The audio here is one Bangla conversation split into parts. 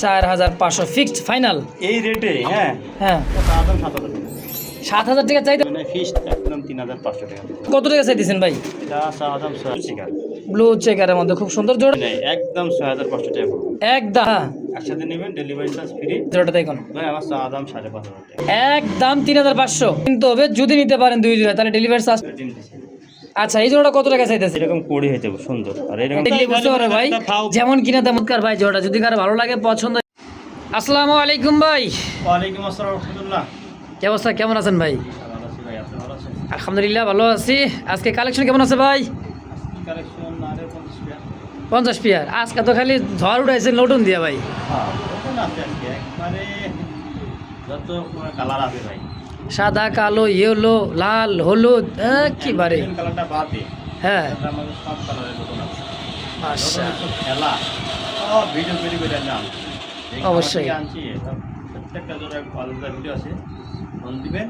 4500 ফিক্সড ফাইনাল এই রেটে। হ্যাঁ হ্যাঁ, আদাম 7,000 টাকা 7000 টাকা চাইতে। মানে ফিক্সড একদম 3,500 টাকা। কত টাকা চাইতেছেন ভাই? এটা আদাম 6 শিকার ব্লু চেকারের মধ্যে খুব সুন্দর জোড়া। নেই, একদম 6,500 টাকা পড়বে। একদম একসাথে নেবেন, ডেলিভারি চার্জ ফ্রি। জোড়াটা দেখুন ভাই আমার আদাম 5,500 টাকা। একদম 3500 কিন্তু হবে যদি নিতে পারেন দুই জোড়া তাহলে ডেলিভারি চার্জ। ডিম দিছি। আচ্ছা এই জোড়াটা কত টাকা চাইতেছে? এরকম কোড়ি হইতে সুন্দর আর এরকম দেখলে বুঝতে পারবে ভাই যেমন কিনা তেমনকার ভাই জোড়া যদি কারো ভালো লাগে পছন্দ। আসসালামু আলাইকুম ভাই। ওয়ালাইকুম আসসালাম রাহমাতুল্লাহ। কি অবস্থা, কেমন আছেন ভাই? ভালো আছি ভাই, আপনি ভালো আছেন? আলহামদুলিল্লাহ ভালো আছি। আজকে কালেকশন কেমন আছে ভাই? আজকে কালেকশন আরে 50 টাকা। 50 পিয়ার। আজকে তো খালি ঝড় উঠাইছেন নতুন দিয়া ভাই। হ্যাঁ ওটা না আছে আজকে একবারে যত কালার আছে ভাই, সাদা কালো ইয়েলো লাল হলুদ একেবারে। গ্রিন কালারটা বাদে হ্যাঁ এটা আমাদের সব কালারের নতুন আছে। আচ্ছা নতুন সব খেলা সব ভিডিও তৈরি করে আনলাম। এই অবশ্যই। কালারটা আনছি, এটা প্রত্যেকটা জোড়া আলাদা ভিডিও আছে, ফোন দিবেন,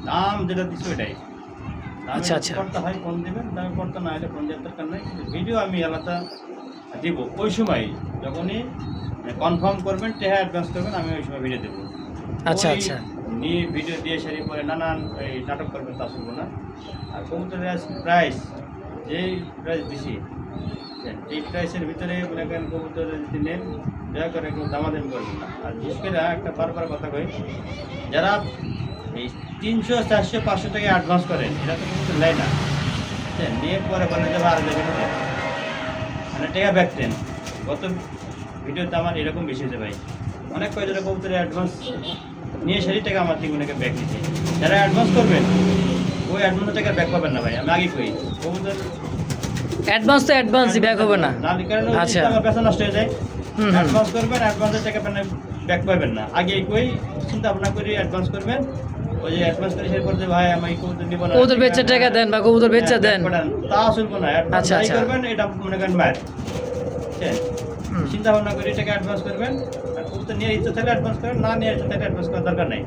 দাম যেটা দিচ্ছি ওইটাই। দামে আচ্ছা, আচ্ছা। করতে হয় ফোন দিবেন, দামে করতে না হলে ফোন দেওয়ার দরকার নাই। কিন্তু ভিডিও আমি আলাদা দিব ওই সময়, যখনই কনফার্ম করবেন টেহা অ্যাডভান্স করবেন, আমি ওই সময় ভিডিও দেবো। আচ্ছা, ওই আচ্ছা। নিয়ে ভিডিও দিয়ে সারি পরে নানান এই নাটক করবেন তা শুনবো না। আর কবুতরের প্রাইস যেই প্রাইস দিছি এই প্রাইসের ভিতরে মনে করেন কবুতর যদি নেন দয়া করে কেউ দামাদামি করবেন না। আর বিশেষ করে একটা বারবার কথা কই, যারা এই 300, 400, 500 টাকা অ্যাডভান্স করেন এরা তো কবুতর নেয় না। নিয়ে পরে বলে যাবে আর দেবেন না, মানে টাকা ব্যাক দেন। গত ভিডিওতে আমার এরকম বেশি হয়েছে ভাই, অনেক কয়েকজন কবুতরের অ্যাডভান্স নিয়ে সেই টাকা আমার থেকে অনেকে ব্যাক নিচ্ছে। যারা অ্যাডভান্স করবেন ওই অ্যাডভান্স টাকা ব্যাক পাবেন না ভাই, আমি আগে কই। কবুতর অ্যাডভান্স তো অ্যাডভান্সই ব্যাক হবে না। না কারণে আচ্ছা। আমার পেছন নষ্ট হয়ে যায়। হুম। অ্যাডভান্স করবেন, অ্যাডভান্সের টাকা ব্যাক পাবেন না। আগে কই চিন্তা ভাবনা করে অ্যাডভান্স করবেন। ওই যে অ্যাডভান্স করে সেই করতে ভাই আমি এই কবুতর নিব না, কবুতর বেচে টাকা দেন বা কবুতর বেচে দেন, তা শুনবো না। অ্যাডভান্স আচ্ছা, আচ্ছা। করবেন, এটা মনে করেন মার হুম। চিন্তা ভাবনা করে টাকা অ্যাডভান্স করবেন। আর কবুতর নিয়ে ইচ্ছা থাকলে অ্যাডভান্স করেন, না নিয়ে ইচ্ছা থাকলে অ্যাডভান্স করার দরকার নেই।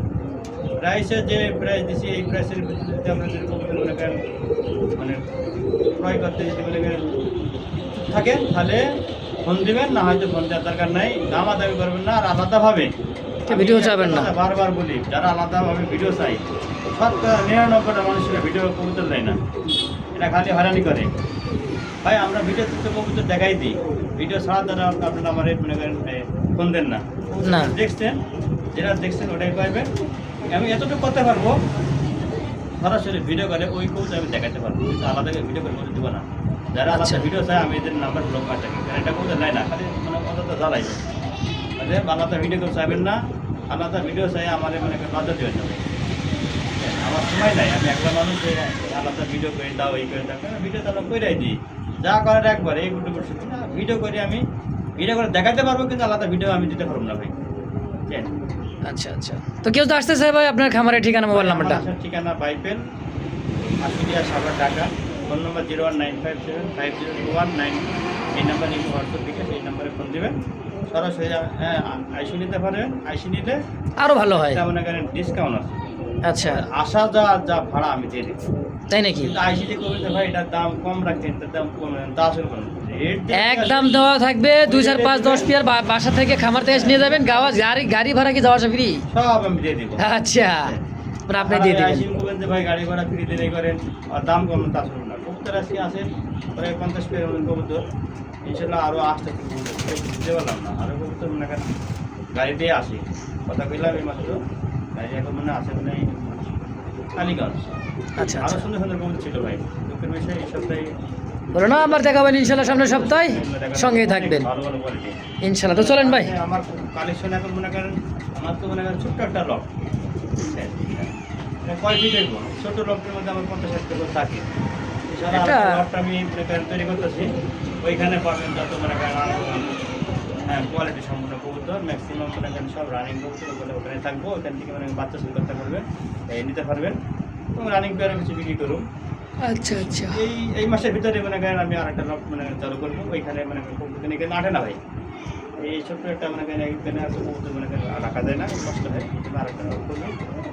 প্রাইসের যে প্রাইস দিচ্ছি এই প্রাইসের ভিতরে যদি আপনাদের কবুতর মনে করেন মানে ক্রয় করতে যদি মনে করেন থাকেন তাহলে ফোন দিবেন, না হয়তো ফোন দেওয়ার দরকার নাই। দামাদামি করবেন না। আর আলাদাভাবে ভিডিও চাবেন না। বারবার বলি, যারা আলাদাভাবে ভিডিও চাই 99% মানুষেরা ভিডিও কবুতর দেয় না, এটা খালি হয়রানি করে। ভাই আমরা ভিডিও তো কবুতর দেখাই দিই, ভিডিও ছাড়া দ্বারা আপনারা আমার মনে করেন ফোন দেন না। না। দেখছেন, যেটা দেখছেন ওটাই পাইবেন। আমি এতটুকু করতে পারবো, সরাসরি ভিডিও করে ওই কবুতর আমি দেখাতে পারবো, কিন্তু আলাদা ভিডিও করে বলে দেবো না। যারা আলাদা আচ্ছা। ভিডিও চাই আমি এদের নাম্বার ব্লক করে থাকি, কারণ এটা কবুতর নেয় না, খালি মানে অন্তত জ্বালাইবে। মানে আলাদা ভিডিও কেউ চাইবেন না, আলাদা ভিডিও চাই আমার মানে বাধ্য দিয়ে যাবে। আমার সময় নাই, আমি একটা মানুষ আলাদা ভিডিও করে দাও এই করে দাও, ভিডিও তাহলে কইরাই দিই, যা করার একবার এই গুটো করছি না। ভিডিও করে আমি ভিডিও করে দেখাতে পারবো, কিন্তু আলাদা ভিডিও আমি দিতে পারবো না ভাই। আচ্ছা, আচ্ছা। তো কেউ তো আসতে চাই ভাই আপনার খামারের ঠিকানা মোবাইল নাম্বারটা? আমার ঠিকানা বাইপেল, আশুলিয়া, সাভার, ঢাকা। Phone number 01957502199। এই নাম্বার নিয়ে হোয়াটসঅ্যাপ থেকে এই নাম্বারে ফোন দেবেন, সরাসরি আইসি নিতে পারবেন। আইসি নিলে আরো ভালো হয়। মনে করেন ডিসকাউন্ট আছে। আচ্ছা, আসা যা যা ভাড়া আমি দিয়ে দিই, তাই নাকি? কিন্তু আইসি যে করবেন ভাই এটার দাম কম রাখছেন, এটার দাম কম তা আসলে একদম দেওয়া থাকবে 2, 4, 5, 10 পিয়ার বাসা থেকে খামার থেকে নিয়ে যাবেন। গাড়ি ভাড়া কি যাওয়া আসা ফ্রি? সব আমি দিয়ে দিব। আচ্ছা, মানে আপনি দিয়ে দিবেন। আইসি করবেন যে ভাই গাড়ি ভাড়া ফ্রি দিলেই করেন, আর দাম কম তা আসলে না। কবুতর আজকে আছে প্রায় 50 পেয়ার কবুতর, ইনশাল্লাহ আরও আসতে দিতে পারলাম না। আরও কবুতর মনে করেন গাড়ি দিয়ে আসি, কথা কইলাম এই মাত্র। গাড়ি এখন মনে আসে মানে কালীগঞ্জ। আচ্ছা, আরও আচ্ছা। সুন্দর সুন্দর কবুতর ছিল ভাই, দুঃখের বিষয় এই সপ্তাহে বলো না আবার দেখাবেন ইনশাল্লাহ সামনের সপ্তাহে, সঙ্গেই থাকবেন ভালো ভালো কোয়ালিটি ইনশাল্লাহ। তো চলেন ভাই। আমার কালেকশন এখন মনে করেন, আমার তো মনে করেন ছোট্ট একটা লক, কোয়ালিটি দেখবো ছোট লকটির মধ্যে আমার 50-60 টাকা থাকে। লকটা আমি মনে করেন তৈরি করতেছি, ওইখানে পাবেন যত মনে করেন হ্যাঁ কোয়ালিটি সম্পূর্ণ কবুতর, ম্যাক্সিমাম মনে করেন সব রানিং কবুতর বলে ওখানে থাকবো। ওখান থেকে মানে বাচ্চা শুরু করতে পারবেন, নিতে পারবেন এবং রানিং পেয়ারও কিছু বিক্রি করুন। আচ্ছা, আচ্ছা। এই মাসের ভিতরে মনে করেন আমি আরেকটা লক মানে চালু করবো, ওইখানে মানে কবুতর এখানে আটে না ভাই, এই ছোট্ট একটা মনে করেন এখানে আছে কবুতর মনে করেন রাখা যায় না, কষ্ট হয়, কিন্তু আরেকটা লক করলে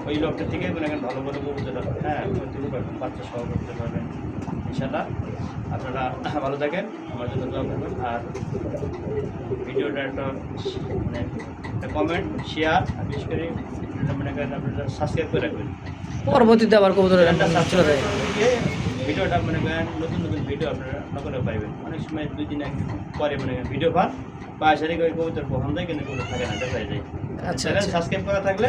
ওই লকটার থেকে মনে করেন ভালো ভালো কবুতর হ্যাঁ করতে পারবেন, বাচ্চা সহ করতে পারবেন ইনশাআল্লাহ। আপনারা ভালো থাকেন, আমার জন্য দোয়া করবেন। আর ভিডিওটা একটা মানে একটা কমেন্ট শেয়ার আর বিশেষ করে মনে করেন আপনারা সাবস্ক্রাইব করে রাখবেন। পরবর্তীতে আবার কবুতরের চলে যায়। ভিডিওটা মনে করেন নতুন নতুন ভিডিও আপনারা নকলে পাইবেন। অনেক সময় 2 দিন 1 দিন পরে মনে করেন ভিডিও পান বা শারীরিক ওই কবুতর পছন্দ হয় কিন্তু কবুতর থাকে না, দেখা যায়। আচ্ছা চ্যানেল সাবস্ক্রাইব করা থাকলে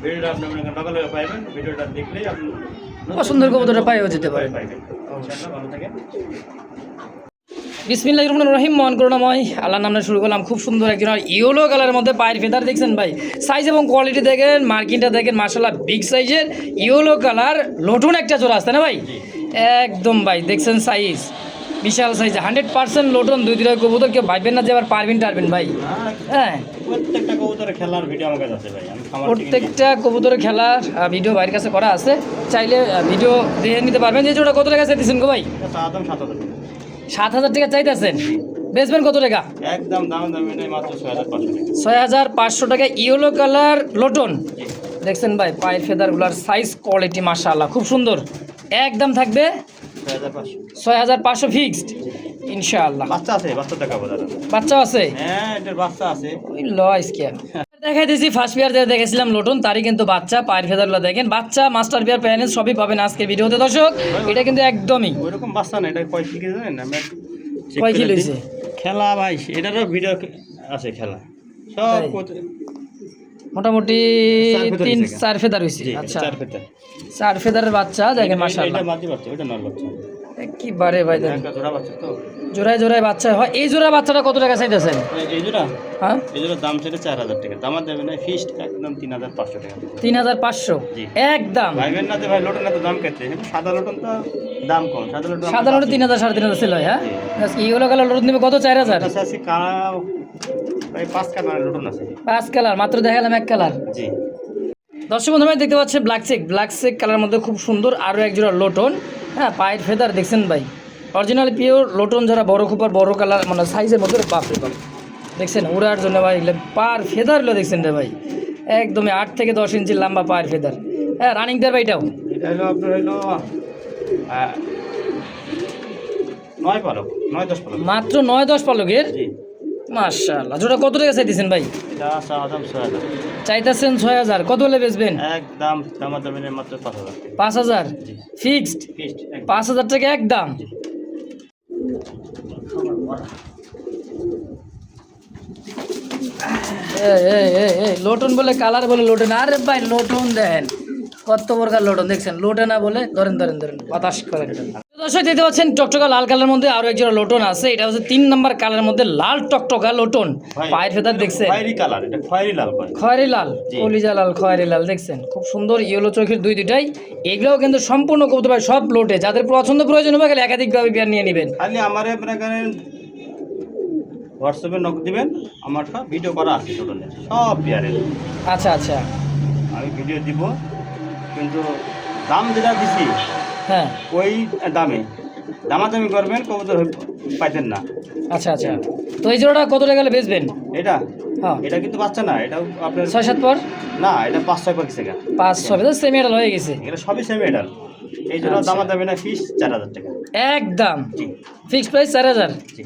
ভিডিওটা আপনি মনে করেন নকলে পাইবেন, ভিডিওটা দেখলেই আপনি পছন্দের কবুতরটা পাইও যেতে পারে। পাইবেন। ইনশাআল্লাহ ভালো থাকেন। বিসমিল্লাহির রহমানির রহিম। মহান করুণাময় আল্লাহর নামে শুরু করলাম। খুব সুন্দর একজন আর ইয়েলো কালারের মধ্যে পায়ের ফেদার দেখছেন ভাই, সাইজ এবং কোয়ালিটি দেখেন, মার্কিংটা দেখেন, মাশাআল্লাহ বিগ সাইজের ইয়েলো কালার লোটন একটা জোড়া আসছে না ভাই? একদম ভাই দেখছেন সাইজ বিশাল সাইজ, 100% লোটন। দুইটা কবুতর কেউ ভাববেন না যে আবার পারবেন টারবেন ভাই। হ্যাঁ, প্রত্যেকটা কবুতরের খেলার ভিডিও আমার কাছে আছে ভাই। আমি খামার থেকে প্রত্যেকটা কবুতরের খেলার ভিডিও ভাইয়ের কাছে করা আছে, চাইলে ভিডিও দেখে নিতে পারবেন। যে জোড়া কত টাকা চাইতেছেন গো ভাই? একদম 7,000 টাকা। 7,000 টাকা চাইতেছেন, বেচবেন কত টাকা? একদম দাম এটাই মাত্র 6,500 টাকা। 6,500 টাকা ইয়েলো কালার লোটন। জি দেখছেন ভাই পায়ের ফেদারগুলার সাইজ কোয়ালিটি মাশাআল্লাহ খুব সুন্দর। একদম থাকবে 6,500। 6,500 ফিক্সড ইনশাআল্লাহ। বাচ্চা আছে, বাচ্চা টাকা বাজার। বাচ্চা আছে? হ্যাঁ এটার বাচ্চা আছে। ওই লস কে দেখাইতেছি ফার্স্ট পেয়ার যেটা দেখেছিলাম লোটন, তারই কিন্তু বাচ্চা। পায়ের ফেদারগুলো দেখেন, বাচ্চা মাস্টার পেয়ার প্যারেন্টস সবই পাবেন আজকে ভিডিওতে দর্শক। এটা কিন্তু একদমই ওইরকম বাচ্চা না, এটা কয় কিলো জানেন? আমি check কয় করে কিলো দিই। হয়েছে? খেলা ভাই এটারও ভিডিও আছে, খেলা সব তাই? চার মোটামুটি ফেদার 3-4 ফেদার হয়েছে। জি আচ্ছা, চার ফেদার। 4 ফেদারের বাচ্চা দেখেন মাশাআল্লাহ। এটা মাঝি বাচ্চা, ওটা নর বাচ্চা। একেবারে ভাই দেখেন একটা জোড়া বাচ্চা তো। জোড়ায় জোড়ায় বাচ্চা হয়। এই জোড়া বাচ্চাটা কত টাকা চাইতেছেন? এই জোড়া, হ্যাঁ এই জোড়ার দাম ছিল 4,000 টাকা। দামার দেবে না, ফিক্সড একদম 3,500 টাকা। 3,500 জি। একদম। ভাইবেন না যে ভাই লোটন এত দাম কেটে, সাদা লোটন তো দাম কম। সাদা লোটন সাধারণত 3,000 3,500 ছিল। হ্যাঁ জি। ইয়েলো কালার লোটন দিবে কত? 4,000। আছে কালা ভাই 5 কালার লোটন আছে। 5 কালার মাত্র দেখালাম 1 কালার। জি দর্শক বন্ধুরা দেখতে পাচ্ছে ব্ল্যাক চেক কালার মধ্যে খুব সুন্দর আরও এক জোড়া লোটন। হ্যাঁ পায়ের ফেদার দেখছেন ভাই, অরিজিনাল পিওর লোটন, যারা বড় খুপার বড় কালার মানে সাইজের মধ্যে বাপরে বাপ দেখছেন উড়ার জন্য ভাই। পার ফেদারগুলো দেখছেন রে ভাই, একদমই 8 থেকে 10 ইঞ্চি লম্বা পায়ের ফেদার। হ্যাঁ রানিং দেয় ভাই এটাও? এটা হলো আপনার হলো 9 পালক, 9-10 পালক। মাত্র 9-10 পালকের। জি মাশাআল্লাহ। জোড়া কত টাকা চাইতেছেন ভাই? এটা সাদাম 6,000। চাইতেছেন 6,000, কত হলে বেচবেন? একদম দামার দামে মাত্র 5,000 টাকা। 5,000 জি ফিক্সড। ফিক্সড 5,000 টাকা একদম। লোটন বলে কালার বলে লোটন। আরে ভাই লোটন দেন কত প্রকার লোটন দেখছেন, লোটে না বলে ধরেন ধরেন ধরেন বাতাস করেন। দর্শক দেখতে পাচ্ছেন টকটকা লাল কালার মধ্যে আরো একজোড়া লোটন আছে। এটা হচ্ছে 3 নাম্বার কালারের মধ্যে লাল টকটকা লোটন। পায়ের ফেদার দেখছেন খয়েরি কালার, এটা খয়েরি লাল করে। খয়েরি লাল, জি। কলিজা লাল, খয়েরি লাল দেখছেন খুব সুন্দর ইয়েলো চোখের দুইটাই। এগুলোও কিন্তু সম্পূর্ণ করতে পারে সব লোটে। যাদের পছন্দ প্রয়োজন হবে গেলে একাধিকভাবে পেয়ার নিয়ে নেবেন। খালি আমারে মনে করেন হোয়াটসঅ্যাপে নক দিবেন, আমার সব ভিডিও করা আছে লোটনের সব পেয়ারের। আচ্ছা আচ্ছা আমি ভিডিও দিব, কিন্তু দাম যেটা দিছি হ্যাঁ ওই দামে দামাদামি করবেন, কবুতর পাইতেন না। আচ্ছা আচ্ছা। তো এই জোড়াটা কত টাকা হলে বেচবেন? এটা হ্যাঁ এটা কিন্তু বাচ্চা না, এটা আপনার 6-7 পর না, এটা 5-6 পাখি থেকে 5-6 তো সেমি এডাল হয়ে গেছে এগুলো সবই সেম এটার। এই জন্য আচ্ছা। দামা দামে না, ফিস 4,000 টাকা। একদম জি ফিক্সড প্রাইস 4,000। জি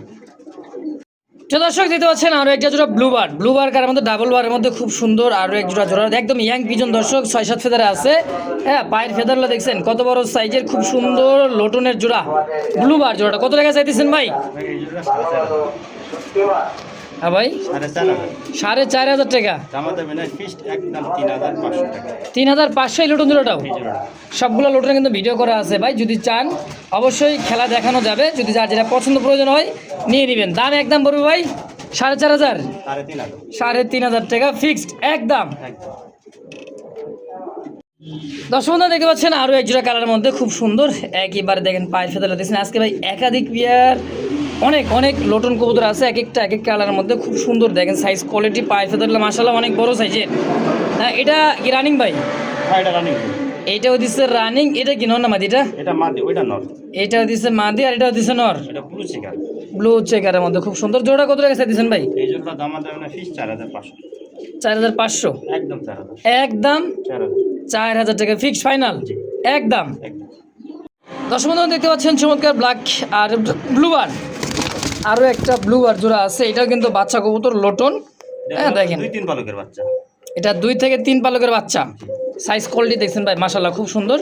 তো দর্শক দেখতে পাচ্ছেন আরো একটা জোড়া ব্লু কালার মধ্যে ডাবল বারের মধ্যে খুব সুন্দর আরো এক জোড়া একদম ইয়াং পিজন দর্শক 6-7 ফেদারে আছে। হ্যাঁ পায়ের ফেদারগুলো দেখছেন কত বড় সাইজের, খুব সুন্দর লোটনের জোড়া জোড়াটা কত টাকা চাইতেছেন ভাই? ভাই এই জন্য 4,500। হ্যাঁ ভাই 4,500 4,500 টাকা। দামা দামে না, ফিস একদম 3,500 টাকা। 3,500 লোটন জোড়াটাও। এই জোড়া সবগুলো লোটনে কিন্তু ভিডিও করা আছে ভাই, যদি চান অবশ্যই খেলা দেখানো যাবে। যদি যার যেটা পছন্দ প্রয়োজন হয় নিয়ে নেবেন। দাম একদম পড়বে ভাই 4,500। 3,500 3,500 টাকা ফিক্সড একদম। একদম। দর্শক বন্ধুরা দেখতে পাচ্ছেন আরও এক জোড়া কালারের মধ্যে খুব সুন্দর একইবারে দেখেন পায়ের ফেদারটা দেখছেন। আজকে ভাই একাধিক পেয়ার অনেক অনেক লোটন কবুতর আছে, এক একটা এক এক কালারের মধ্যে খুব সুন্দর দেখেন সাইজ কোয়ালিটি। পায়ের ফেদারগুলো মাশাআল্লাহ অনেক বড় সাইজের। হ্যাঁ এটা কি রানিং ভাই? হ্যাঁ এটা রানিং। এইটাও দিচ্ছে রানিং। এটা কি নর না মাদি? এটা মাদি, ওইটা নর। এইটাও দিচ্ছে মাদি আর এটাও দিচ্ছে নর। এটা পুরো শিকার। ব্লু চেকারের মধ্যে খুব সুন্দর। জোড়া কত টাকা চাইতেছেন ভাই? এই জোড়াটা দামা দামি না, ফিক্স 4500। 4500 একদম 4000। একদম 4000। 4000 টাকা ফিক্স ফাইনাল জি। একদম। একদম। দর্শক বন্ধু দেখতে পাচ্ছেন চমৎকার ব্ল্যাক আর ব্লুবার, আরও একটা ব্লুবার জোড়া আছে। এটাও কিন্তু বাচ্চা কবুতর লোটন। হ্যাঁ দেখেন 2-3 পালকের বাচ্চা। এটা 2 থেকে 3 পালকের বাচ্চা। সাইজ কোয়ালিটি দেখছেন ভাই, মাশাল্লাহ খুব সুন্দর।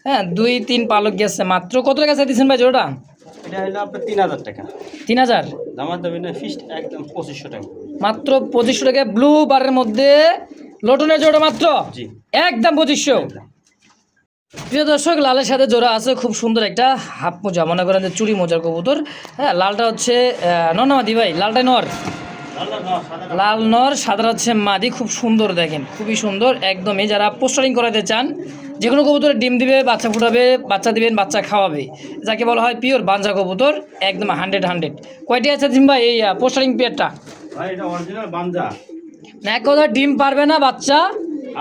হ্যাঁ 2-3 পালক গেছে মাত্র। কত টাকা চাইতেছেন ভাই জোড়া? এটা হলো আপনার 3000 টাকা। 3000 দামা দামি না, ফিক্স একদম 2500 টাকা। মাত্র 2500 টাকা ব্লু বারের মধ্যে লোটনের জোড়া মাত্র জি। একদম 2500। একদম। প্রিয় দর্শক লালের সাথে জোড়া আছে খুব সুন্দর একটা হাফ মোজা, মনে করেন যে চুরি মোজার কবুতর। হ্যাঁ লালটা হচ্ছে নর্নামাদি ভাই, লালটা নর, লাল নর, সাদা হচ্ছে মাদি। খুব সুন্দর দেখেন, খুবই সুন্দর একদমই। যারা পোস্টারিং করাতে চান, যে কোনো কবুতরে ডিম দিবে, বাচ্চা ফুটাবে, বাচ্চা দিবেন, বাচ্চা খাওয়াবে, যাকে বলা হয় পিওর বাঞ্জা কবুতর, একদম 100। কয়টি আছে জিম ভাই এই পোস্টারিং পেয়ারটা? ভাই এটা অরিজিনাল বাঞ্জা। না এক কথা ডিম পারবে না, বাচ্চা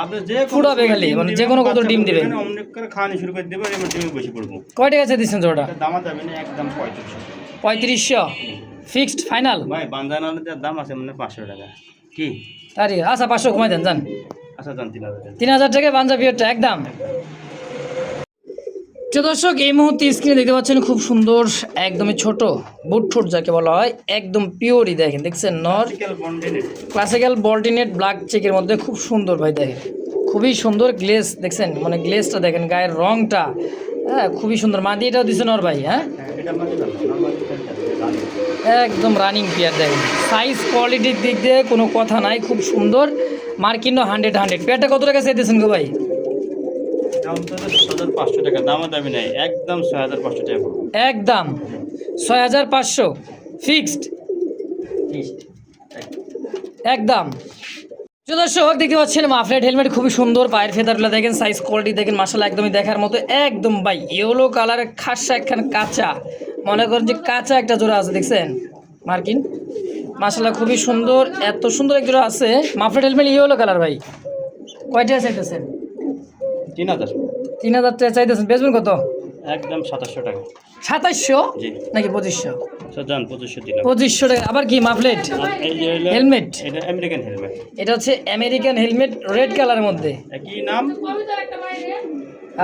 আপনি যে ফুটাবে খালি, মানে যে কোনো কবুতর ডিম দিবেন। অমনি করে খাওয়ানি শুরু করে দেবেন, এবার ডিমে বসে পড়বো। কয় টাকা দিচ্ছেন জোড়া? এটা দামা যাবে না, একদম 3500। 3500 ফিক্সড ফাইনাল। ভাই বাঞ্জা নালে যার দাম আছে মানে 500 টাকা। কি? আরে আচ্ছা 500 কমাই দেন যান। আচ্ছা জান 3000 টাকা। 3000 টাকা বাঞ্জা পিওরটা একদম। প্রিয় দর্শক এই মুহূর্তে স্ক্রিনে দেখতে পাচ্ছেন খুব সুন্দর একদমই ছোট বুটঠোঁট যাকে বলা হয়, একদম পিওরই দেখেন, দেখছেন নর ক্লাসিক্যাল বন্ডিনেট। ক্লাসিক্যাল বল্টিনেট ব্ল্যাক চেকের মধ্যে খুব সুন্দর ভাই দেখেন, খুবই সুন্দর গ্লেজ দেখছেন, মানে গ্লেজটা দেখেন, গায়ের রংটা হ্যাঁ খুবই সুন্দর। মাদি এটাও দিচ্ছে নর ভাই, হ্যাঁ এটা মানে একদম রানিং পেয়ার দেখেন, সাইজ কোয়ালিটির দিক দিয়ে কোনো কথা নাই, খুব সুন্দর। মার্কিনো 100 পেয়ারটা কত টাকা চাইতেছেন গো ভাই? দাম তো 6500 টাকা, দামা দামি নাই, একদম 6500 টাকা পড়বে। একদম 6500 ফিক্সড একদম। তো দর্শক দেখতে পাচ্ছেন মাফলেট হেলমেট খুবই সুন্দর, পায়ের ফেদারগুলো দেখেন, সাইজ কোয়ালিটি দেখেন, মাশাআল্লাহ একদমই দেখার মতো একদম ভাই। ইয়েলো কালারের খাসা একখান কাঁচা, মনে করেন যে কাঁচা একটা জোড়া আছে দেখছেন মার্কিন, মাশাআল্লাহ খুবই সুন্দর। এত সুন্দর এক জোড়া আছে মাফলেট হেলমেট ইয়েলো কালার ভাই। কয়টা চাইতেছেন? 3000। 3000 টাকা চাইতেছেন, বেচবেন কত? একদম 2700 টাকা। 2700 জি। নাকি 2500? আচ্ছা জান 2500 দিলাম। 2500 টাকা। আবার কি মাফলেট আর এই যে হলো হেলমেট? এটা আমেরিকান হেলমেট। এটা হচ্ছে আমেরিকান হেলমেট রেড কালারের মধ্যে। একই নাম।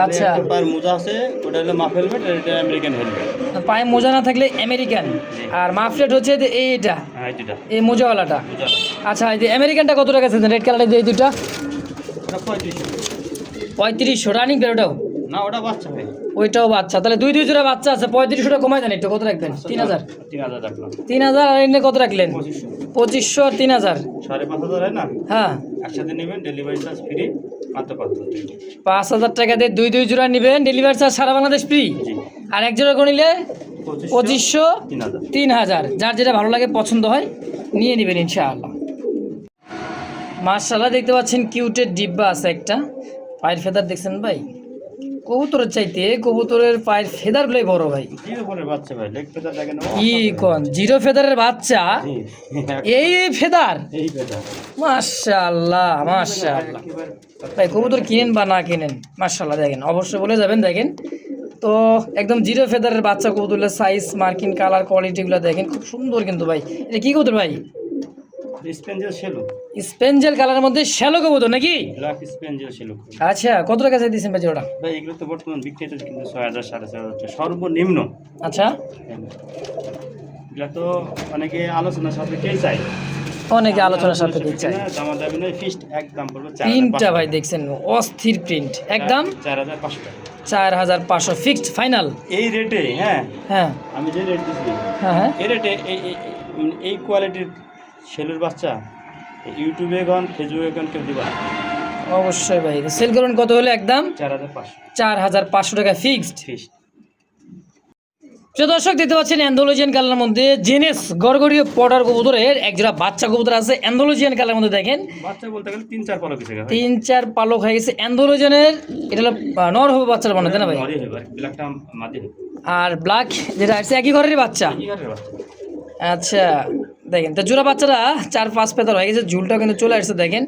আচ্ছা একটা পায়ের মোজা আছে, ওটা হলো মাফ হেলমেট, আর এটা আমেরিকান হেলমেট। পায়ে মোজা না থাকলে আমেরিকান, আর মাফলেট হচ্ছে যে এইটা হ্যাঁ এই দুটা এই মোজাওয়ালাটা। মোজা। আচ্ছা এই যে আমেরিকানটা কত টাকা আছে রেড কালারের এই দুটা? ওটা 3500। 3500 রানিং ওটাও? না ওটা বাচ্চা ভাই। ওইটাও বাচ্চা, তাহলে দুই জোড়া বাচ্চা আছে। 3500 টাকা কমাই দেন একটু, কত রাখবেন? 3000। 3000 রাখলাম। 3000 আর এনে কত রাখলেন? 2500। 2500 আর 3000। 5500 হয় না? হ্যাঁ একসাথে নেবেন, ডেলিভারি চার্জ ফ্রি, মাত্র 5000 টাকা। 5000 টাকা দিয়ে দুই জোড়া নেবেন, ডেলিভারি চার্জ সারা বাংলাদেশ ফ্রি। জি। আর এক জোড়া করে নিলে 2500 2500 3000। 3000। যার যেটা ভালো লাগে পছন্দ হয় নিয়ে নেবেন ইনশাআল্লাহ। মাশাআল্লাহ দেখতে পাচ্ছেন কিউটের ডিব্বা আছে একটা, পায়ের ফেদার দেখছেন ভাই, কবুতরের চাইতে কবুতরের পায়ের ফেদারগুলোই বড় ভাই। জিরো ফোনের বাচ্চা ভাই, লেগ ফেদার দেখেন। কি কোন জিরো ফেদারের বাচ্চা? জি। এই ফেদার? এই ফেদার। মাশাআল্লাহ মাশাআল্লাহ। ভাই কবুতর কিনেন বা না কিনেন, মাশাআল্লাহ দেখেন, অবশ্যই বলে যাবেন দেখেন। তো একদম জিরো ফেদারের বাচ্চা কবুতরের সাইজ, মার্কিন, কালার, কোয়ালিটিগুলো দেখেন খুব সুন্দর কিন্তু ভাই। এটা কি কবুতর ভাই? স্পেঞ্জেল শেলো। স্পেঞ্জেল কালারের মধ্যে শ্যালো কবুতর নাকি? ব্ল্যাক স্পেঞ্জেল শেলো। আচ্ছা কত টাকা চাই দিয়েছেন ভাই জোড়া? ভাই এগুলো তো বর্তমান বিক্রি হচ্ছে কিন্তু 6000 4500 টাকা সর্বনিম্ন। আচ্ছা এগুলো তো অনেকে আলোচনার সাপেক্ষে চাই, অনেকে আলোচনার সাথে দিচ্ছে। দামা দামি নয়, ফিক্সড একদম পড়বে প্রিন্টটা ভাই দেখছেন অস্থির প্রিন্ট, একদম 4500 টাকা। 4500 ফিক্সড ফাইনাল এই রেটে। হ্যাঁ হ্যাঁ আমি যে রেট দিচ্ছি হ্যাঁ হ্যাঁ এই রেটে এই কোয়ালিটির শেলুর বাচ্চা ইউটিউবে গান, ফেসবুকে গান কেউ দিবা না। অবশ্যই ভাই সেল করুন কত হলো? একদম 4500। 4500 টাকা ফিক্সড। ফিক্সড। প্রিয় দর্শক দেখতে পাচ্ছেন অ্যান্ডোলজিয়ান কালারের মধ্যে জেনেস গড়গড়িয়ে পটার কবুতরের একজোড়া বাচ্চা কবুতর আছে অ্যান্ডোলজিয়ান কালারের মধ্যে দেখেন, বাচ্চা বলতে গেলে 3-4 পালক গেছে ভাই। 3-4 পালক হয়ে গেছে অ্যান্ডোলজিয়ানের। এটা হলো নর হবে বাচ্চাটা বানাতে না ভাই? নরই হবে, ব্ল্যাকটা মাদি হবে। আর ব্ল্যাক যেটা আছে একই ঘরেরই বাচ্চা। কি ঘরের বাচ্চা? আচ্ছা দেখেন তো জোড়া বাচ্চারা 4-5 পেতার হয়ে গেছে, ঝুলটাও কিন্তু চলে আসছে দেখেন,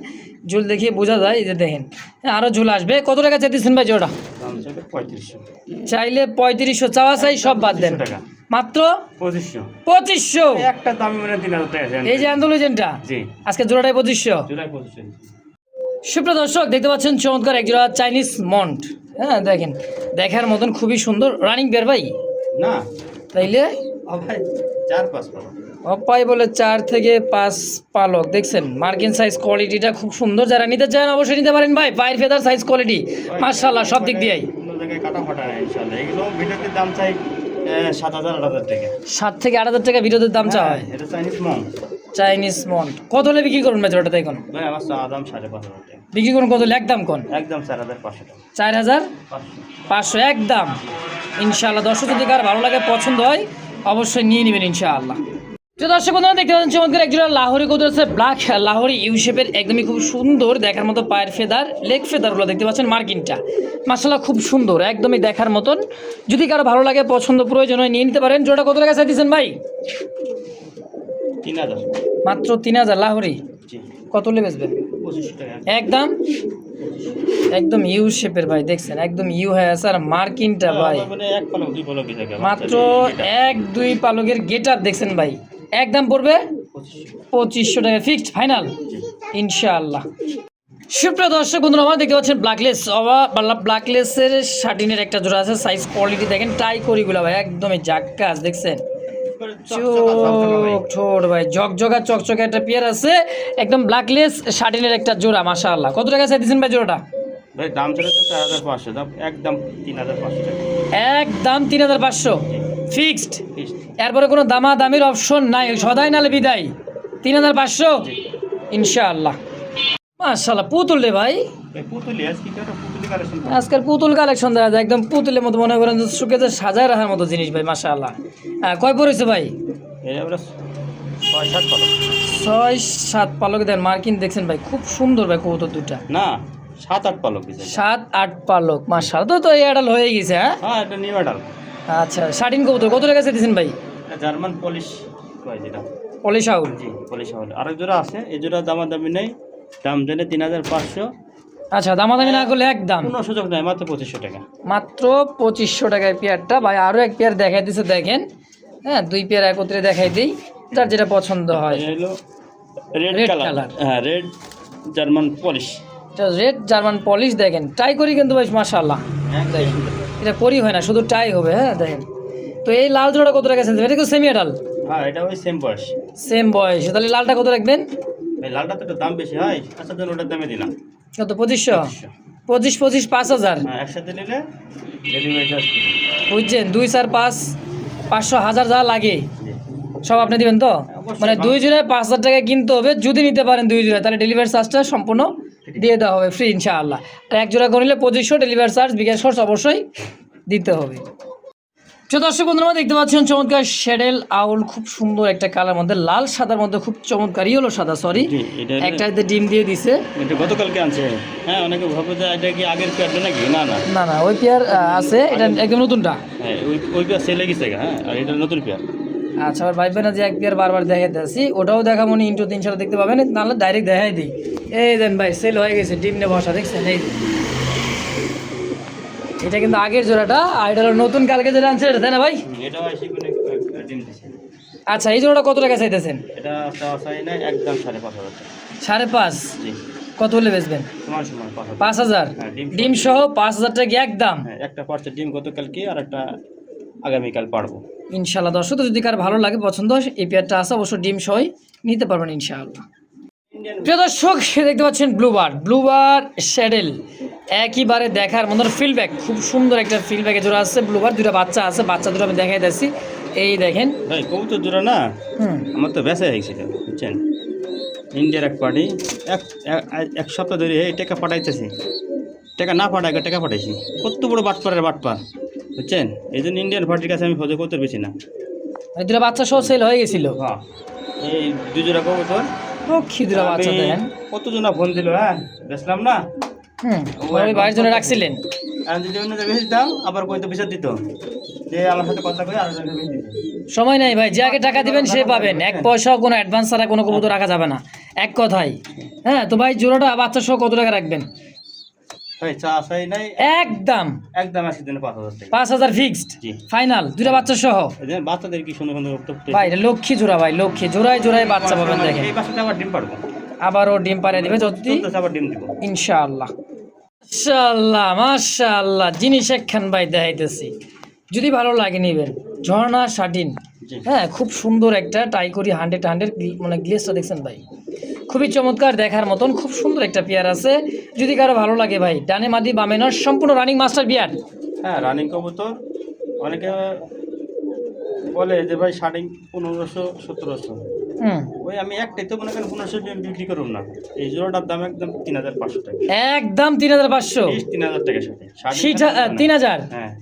ঝুল দেখিয়ে বোঝা যায়, এই যে দেখেন হ্যাঁ আরও ঝুল আসবে। কত টাকা চাইতেছেন ভাই জোড়া? দাম চাইলে 3500 চাইলে 3500, চাওয়া চাই সব বাদ দেন, 2500 টাকা মাত্র 2500 2500। একটা দামি মানে 3000 টাকা আছে। এই যে অ্যান্ডালুজেনটা জি আজকে জোড়াটাই 2500। জুলাই 2500 সুপ্রিয় দর্শক দেখতে পাচ্ছেন চমৎকার একজোড়া চাইনিজ মন্ট, হ্যাঁ দেখেন দেখার মতন খুবই সুন্দর, রানিং বের ভাই না তাইলে ও ভাই 4-5 পাবো। অপাই বলে 4 থেকে 5 পালক, দেখছেন মার্কিন সাইজ কোয়ালিটিটা খুব সুন্দর, যারা নিতে চান অবশ্যই নিতে পারেন ভাই, পায়ের ফেদার সাইজ কোয়ালিটি মাশাআল্লাহ সব দিক দিয়েই। কোনো জায়গায় কাটা ফাটা নাই ইনশাআল্লাহ। এগুলো ভিডিওতে দাম চাই 7,000-8,000 টাকা। 7 থেকে 8,000 টাকা ভিডিওতে দাম চাওয়া হয়। এটা চাইনিজ মং চাইনিজ মন্ট কত হলে বিক্রি করুন ভাই জোড়াটা এখন? ভাই আমার চাওয়া দাম 5,500 টাকা। বিক্রি করুন কত হলে একদম কোন? একদম 4,500 টাকা। 4,500 একদম ইনশাআল্লাহ। দর্শক যদি কার ভালো লাগে পছন্দ হয় অবশ্যই নিয়ে নেবেন ইনশাআল্লাহ। তো দর্শক বন্ধুরা দেখতে পাচ্ছেন চমৎকার একজোড়া লাহোরি কবুতর আছে, ব্ল্যাক লাহোরি ইউ শেপের, একদমই খুব সুন্দর দেখার মতো, পায়ের ফেদার লেগ ফেদারগুলো দেখতে পাচ্ছেন মার্কিনটা মাশাআল্লাহ খুব সুন্দর একদমই দেখার মতন। যদি কারো ভালো লাগে পছন্দ প্রয়োজন হয় নিয়ে নিতে পারেন। জোড়া কত টাকা চাইতেছেন ভাই? 3,000 মাত্র 3,000 লাহোরি। জি কত হলে বেচবেন? 2500 টাকা। একদম একদম ইউ শেপের ভাই, দেখছেন একদম ইউ হয়ে আছে, আর মার্কিনটা ভাই মানে এক পালক দুই পালক থাকে মাত্র 1-2 পালকের গেট আপ দেখছেন ভাই, একদম পড়বে 2500 টাকা ফিক্সড ফাইনাল ইনশাআল্লাহ। সুপ্রিয় দর্শক বন্ধুরা আমার দেখতে পাচ্ছেন ব্ল্যাকলেস, ব্ল্যাকলেসের শার্টিনের একটা জোড়া আছে, সাইজ কোয়ালিটি দেখেন টাই করিগুলা ভাই একদমই জাক্কাস, দেখছেন চোখ ঠোঁট ভাই জগজগা চকচকে একটা পেয়ার আছে, একদম ব্ল্যাকলেস শার্টিনের একটা জোড়া মাশাআল্লাহ। কত টাকা চাইতেছেন ভাই জোড়াটা? ভাই দাম ছিল তো 4,500, দাম একদম 3,500 টাকা। একদম 3,500 ফিক্সড, Fixed। এরপরে কোনো দামাদামির অপশন নাই, সদাই নালে বিদায় 3,500 ইনশাআল্লাহ। মাশাআল্লাহ পুতুল রে ভাই, ভাই পুতুলি আজকে কি একটা পুতুলি কালেকশন আজকের পুতুল কালেকশন দেখা যায় একদম পুতুলের মতো, মনে করেন যে শুকেতে সাজায় রাখার মতো জিনিস ভাই মাশাআল্লাহ। কয় পড়েছে ভাই? এই আমরা 6-7 পালক 6-7 পালক দেন, মার্কিন দেখছেন ভাই খুব সুন্দর ভাই কবুতর দুটা, না 7-8 পালক দিছে। 7-8 পালক মাশাআল্লাহ, তো এই অ্যাডাল হয়ে গেছে হ্যাঁ। হ্যাঁ এটা নিউ অর্ডার। আচ্ছা শার্টিন কবুতর কত টাকা চাইতেছেন ভাই? এটা জার্মান পলিশ কয় যেটা। Polish out. জি পলিশ হল আরেক জোড়া আছে, এই জোড়া দামাদামি নেই, দাম দেনে 3,500। আচ্ছা দামাদামি না করলে একদম কোনো সুযোগ নাই, মাত্র 2500 টাকা। মাত্র 2500 টাকায় পেয়ারটা ভাই। আরও এক পেয়ার দেখাই দিছে দেখেন, হ্যাঁ 2 পেয়ার একত্রে দেখাই দিই, যার যেটা পছন্দ হয়। এই হলো রেড Red কালার, color। হ্যাঁ red German polish. Red German polish দেখেন টাই করি কিন্তু ভাই মাশাআল্লাহ, দেখেন এটা করি হয় না শুধু টাই হবে, হ্যাঁ দেখেন। তো এই লাল জোড়াটা কত টাকা চাইছেন? এটা তো সেমি আডাল, হ্যাঁ এটা ওই সেম বয়স। সেম বয়স, তাহলে লালটা কত রাখবেন? ভাই লালটা তো একটু দাম বেশি হয়, আচ্ছা দেন ওটার দামে দিলাম কত? 2500? 25 5,000 হ্যাঁ একসাথে নিলে ডেলিভারি চার্জ ফ্রি। বুঝছেন, 2 4 5 500 1000 যা লাগে সব আপনি দিবেন তো? মানে 2 জোড়ায় 5,000 টাকা কিনতে হবে, যদি নিতে পারেন 2 জোড়া তাহলে ডেলিভারি চার্জটা সম্পূর্ণ দিয়ে দেওয়া হবে ফ্রি ইনশাআল্লাহ। আর এক জোড়া করলে 2500 ডেলিভারি চার্জ বিকাশ খরচ অবশ্যই দিতে হবে। তো দর্শক বন্ধুরা দেখতে পাচ্ছেন চমৎকার শেডেল আউল, খুব সুন্দর একটা কালার মধ্যে, লাল সাদার মধ্যে খুব চমৎকার, হলো সাদা সরি, জি, এটা- একটাতে ডিম দিয়ে দিছে। এটা গতকালকে আনছে। হ্যাঁ অনেকে ভাবে যে এটা কি আগের পেয়ারটা নাকি, না না না না ওই পেয়ার আছে, এটা একদম নতুনটা। হ্যাঁ ওই পেয়ার সেলে গেছে হ্যাঁ, আর এটা নতুন পেয়ার। আচ্ছা আবার ভাইবেন না যে এক পেয়ার বারবার দেখাইতে আসি, ওটাও দেখা মনে ইন্টু 300 দেখতে পাবেন, নাহলে ডাইরেক্ট দেখাই দিই। এই দেন ভাই সেল হয়ে গেছে, ডিম নিয়ে বসা দেখছেন, এই যে। এটা কিন্তু আগের জোড়াটা, আর এটা হলো নতুন কালকে যেটা আনছে এটা, তাই না ভাই? এটাও আসি কোনো ডিম দিছে। আচ্ছা এই জোড়াটা কত টাকা চাইতেছেন? এটা চাওয়া চাই না, একদম 5,500 টাকা। 5.5? জি কত হলে বেচবেন? সমান সমান 5,000। 5,000 হ্যাঁ, ডিম সহ 5,000 টাকা একদম হ্যাঁ একটা পারছে ডিম গতকালকে, আর একটা আগামীকাল পারবো ইনশাল্লাহ। দর্শক যদি কার ভালো লাগে পছন্দ হয় এই পেয়ারটা আছে, অবশ্য ডিম সহ নিতে পারবেন ইনশাআল্লাহ। প্রিয় দর্শক দেখতে পাচ্ছেন ব্লুবার শ্যাডেল, একইবারে দেখার মতো ফিল্ডব্যাক, খুব সুন্দর একটা ফিল্ডব্যাকে জোড়া আছে ব্লুবার, 2টা বাচ্চা আছে, বাচ্চা দুটো আমি দেখাই দিচ্ছি, এই দেখেন। ভাই কবুতর জোড়া না হুম আমার তো বেঁচে হয়েছিল বুঝছেন, ইন্ডিয়ার এক পার্টি এক সপ্তাহ ধরে এই টাকা পাঠাইতেছি, টাকা না পাঠাই টাকা পাঠাইছি, কত বড় বাটপারের বাটপার বুঝছেন, এই জন্য ইন্ডিয়ান পার্টির কাছে আমি ফজর করতে বেশি না। মানে 2টা বাচ্চা সহ সেল হয়ে গেছিল, হ্যাঁ এই 2 জোড়া কবুতর রক্ষী 2টা বাচ্চা আমি দেখেন। কতজনা ফোন দিল, হ্যাঁ বেচলাম না, ওই ভাইয়ের জন্য রাখছিলেন, আর যদি অন্য জায়গায় বেশি দাম আবার কইতে বিচার দিত যে আমার সাথে কথা কই আর জায়গায় বেশি দিত। সময় নাই ভাই, যে আগে টাকা দিবেন সে পাবেন, 1 পয়সাও কোনো অ্যাডভান্স ছাড়া কোনো কবুতর রাখা যাবে না, এক কথাই। হ্যাঁ তো ভাই জোড়াটা বাচ্চা সহ কত টাকা রাখবেন? ভাই চা চাই নাই, একদম একদম আজকের দিনে 5,000 টাকা। 5,000 ফিক্সড জি। ফাইনাল, দুইটা বাচ্চা সহ। এই যে বাচ্চাদের কি সুন্দর সুন্দর টপটে। ভাই এটা লক্ষ্মী জোড়া ভাই, লক্ষ্মী জোড়ায় জোড়ায় বাচ্চা পাবেন দেখেন। এই বাচ্চাটা আবার ডিম পারবো, আবারও ডিম পারে দিবে যদি চলতেছে, আবার ডিম দিব। ইনশাআল্লাহ। মাশাআল্লাহ মাশাআল্লাহ, জিনিস একখান ভাই দেখাইতেছি, যদি ভালো লাগে নিবেন। ঝর্ণা শাটিন, জি। হ্যাঁ খুব সুন্দর একটা টাই করি 100 মানে গ্লেসটা দেখছেন ভাই, খুবই চমৎকার দেখার মতন, খুব সুন্দর একটা পেয়ার আছে। যদি কারো ভালো লাগে ভাই, ডানে মাদি বামে নর, সম্পূর্ণ রানিং মাস্টার পেয়ার। হ্যাঁ রানিং কবুতর। অনেকে বলে যে ভাই শার্টিং 1500 1700, হুম, ওই আমি একটাই তো মনে করেন 1500 দিয়ে বিক্রি করুন না। এই জোড়াটার দাম একদম 3500 টাকা, একদম 3,500। 3000 টাকা শার্টিং। সেটা 3,000 হ্যাঁ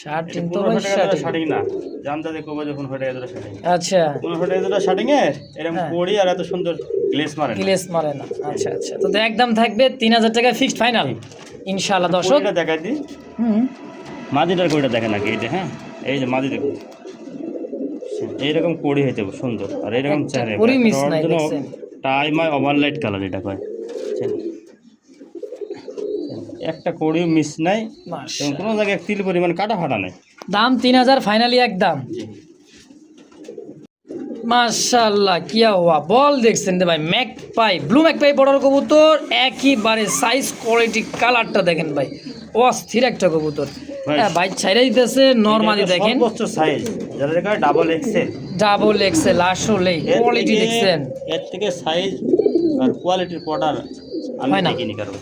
শার্টিন তো ভাই 1500 টাকা শার্টিন। শার্টিং না, জানতে দেখো যখন হয়ে টাকা শার্টিং, আচ্ছা 1500 টাকা শার্টিং এর এরকম হ্যাঁ। পড়ি আর এত সুন্দর গ্লেস মারে না। গ্লেস মারে না। আচ্ছা আচ্ছা, তো একদম থাকবে 3,000 টাকা ফিক্সড ফাইনাল ইনশাআল্লাহ দর্শক। কোড়িটা দেখাই দিই, হুম, মাদিটার কোড়িটা দেখেন নাকি এটা। হ্যাঁ এই যে মাদি দেখুন, এইরকম কোড়ি হইতে হবে সুন্দর, আর এরকম একটা চারে কোড়ি miss নাই, দেখছেন? টাইমাই ওভারলাইট কালার এটা কয়। বুঝছেন? একটা কোড়িও মিস নাই এবং মাশাআল্লাহ। কোনো জায়গায় এক তিল পরিমাণ কাটা ফাটা নাই। দাম 3,000 ফাইনালি একদম। জি মাশাআল্লাহ কি হওয়া বল দেখছেন রে ভাই, ম্যাকপাই ব্লু ম্যাকপাই বর্ডার কবুতর, একইবারে সাইজ কোয়ালিটি কালারটা দেখেন ভাই, অস্থির একটা কবুতর। ভাই, হ্যাঁ ভাই ছাইরা দিতেছে নরমালি দেখেন, সর্বোচ্চ সাইজ যারা দেখা ডাবল এক্সেল, ডাবল এক্সেল আসলে কোয়ালিটি দেখছেন। এর থেকে সাইজ আর কোয়ালিটির পটার আমি হয় না। দেখিনি কারো।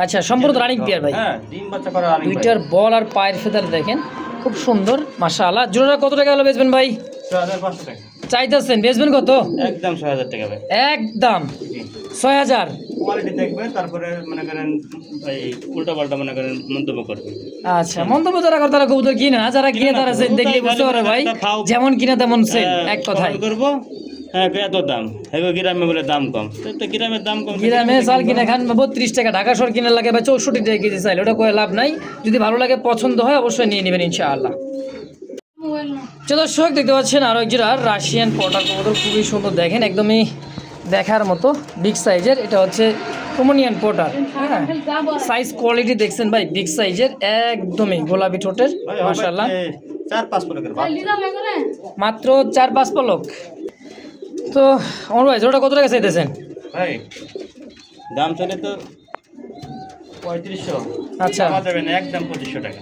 আচ্ছা সম্পূর্ণ রানিং পেয়ার ভাই, হ্যাঁ ডিম বাচ্চা করা রানিং দুইটার বল আর পায়ের ফেদার দেখেন খুব সুন্দর মাশাআল্লাহ। জোড়াটা কত টাকা হলো বেচবেন ভাই? 6500 টাকা, চাইতেছেন বেচবেন কত? একদম 6000 টাকা ভাই। একদম জি 6,000। কোয়ালিটি দেখবেন, তারপরে মনে করেন এই উল্টা পাল্টা মনে করেন মন্তব্য করবেন। আচ্ছা মন্তব্য যারা করে তারা কবুতর কিনে না, যারা কিনে তারা সে দেখলে বুঝতে পারে ভাই, যেমন কিনা তেমন সেল, এক কথায়। করবো হ্যাঁ এত দাম, হ্যাঁ গ্রামে বলে দাম কম, তো গ্রামের দাম কম, গ্রামে চাল কিনে খান 32 টাকা, ঢাকা শহর কিনে লাগে ভাই 64 টাকা কেজি চাইলে, ওটা করে লাভ নাই। যদি ভালো লাগে পছন্দ হয় অবশ্যই নিয়ে নেবেন ইনশাআল্লাহ। চলো দর্শক দেখতে পাচ্ছেন আরো এক জোড়া রাশিয়ান পটার কবুতর, খুবই সুন্দর দেখেন, একদমই দেখার মতো বিগ সাইজের। এটা হচ্ছে রোমানিয়ান পটার, হ্যাঁ সাইজ কোয়ালিটি দেখছেন ভাই, বিগ সাইজের, একদমই গোলাপি ঠোঁটের মাশাআল্লাহ। 4-5 পলকের বাচ্চা। মাত্র 4-5 পলক। তো আমার ভাই জোড়াটা কত টাকা চাইতেছেন? ভাই দাম চলে তো 3500। আচ্ছা। পাওয়া যাবে না, একদম 2500 টাকা।